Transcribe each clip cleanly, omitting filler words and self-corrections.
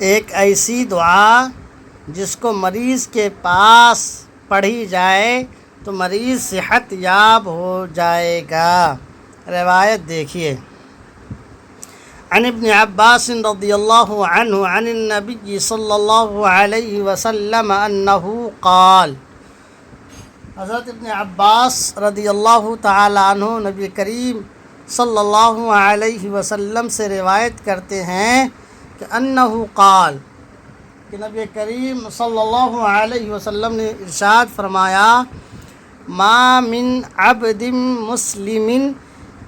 ایک ایسی دعا جس کو مریض کے پاس پڑھی جائے تو مریض صحت یاب ہو جائے گا۔ روایت دیکھیے، عن ابن عباس رضی اللہ عنہ عن النبی صلی اللہ علیہ وسلم انہ قال، حضرت ابن عباس رضی اللہ تعالی عنہ نبی کریم صلی اللہ علیہ وسلم سے روایت کرتے ہیں کہ انہ قال، کہ نبی کریم صلی اللہ علیہ وسلم نے ارشاد فرمایا، ما من عبد مسلم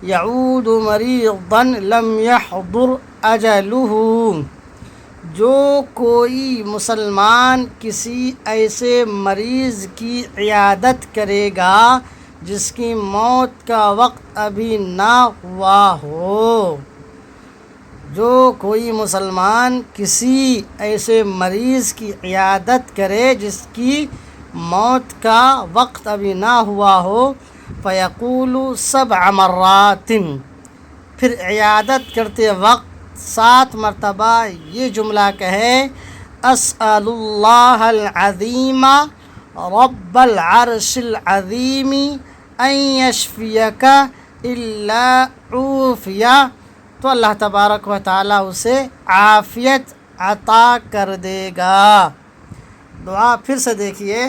یعود مریضا لم یحضر اجلہ، جو کوئی مسلمان کسی ایسے مریض کی عیادت کرے گا جس کی موت کا وقت ابھی نہ ہوا ہو، جو کوئی مسلمان کسی ایسے مریض کی عیادت کرے جس کی موت کا وقت ابھی نہ ہوا ہو، فیقول 7 مرات، پھر عیادت کرتے وقت 7 مرتبہ یہ جملہ کہے، اسأل اللہ العظیم رب العرش العظیم ان یشفیک الا عوفیہ، تو اللہ تبارک و تعالیٰ اسے عافیت عطا کر دے گا۔ دعا پھر سے دیکھیے،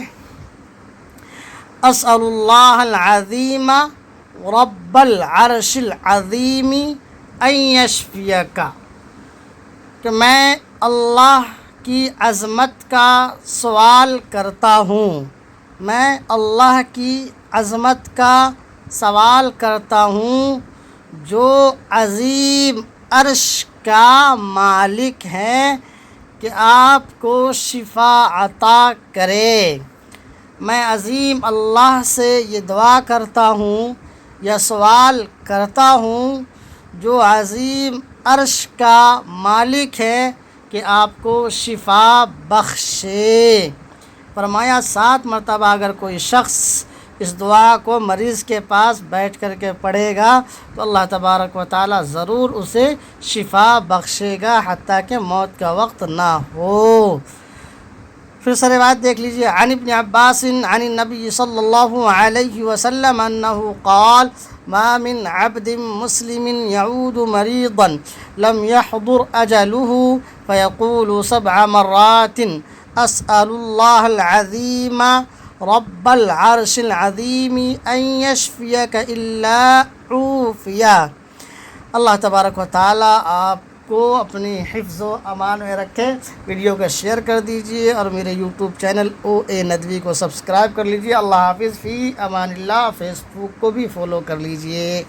اسأل اللہ العظیم رب العرش العظیم ان یشفیک، کہ میں اللہ کی عظمت کا سوال کرتا ہوں، میں اللہ کی عظمت کا سوال کرتا ہوں جو عظیم عرش کا مالک ہے کہ آپ کو شفا عطا کرے۔ میں عظیم اللہ سے یہ دعا کرتا ہوں یا سوال کرتا ہوں جو عظیم عرش کا مالک ہے کہ آپ کو شفا بخشے۔ فرمایا 7 مرتبہ اگر کوئی شخص اس دعا کو مریض کے پاس بیٹھ کر کے پڑھے گا تو اللہ تبارک و تعالیٰ ضرور اسے شفا بخشے گا حتیٰ کہ موت کا وقت نہ ہو۔ پھر سے روایت دیکھ لیجیے، عن ابن عباس عن النبی صلی اللہ علیہ وسلم انہ قال، ما من عبد مسلم یعود مریضا لم یحضر اجلہ فیقول 7 مرات اسأل اللہ العظیم رب العرش العظیم ان یشفیک الا عوفیہ۔ اللہ تبارک و تعالیٰ آپ کو اپنی حفظ و امان میں رکھے۔ ویڈیو کو شیئر کر دیجیے اور میرے یوٹیوب چینل OA ندوی کو سبسکرائب کر لیجیے۔ اللہ حافظ، فی امان اللہ۔ فیس بک کو بھی فالو کر لیجیے۔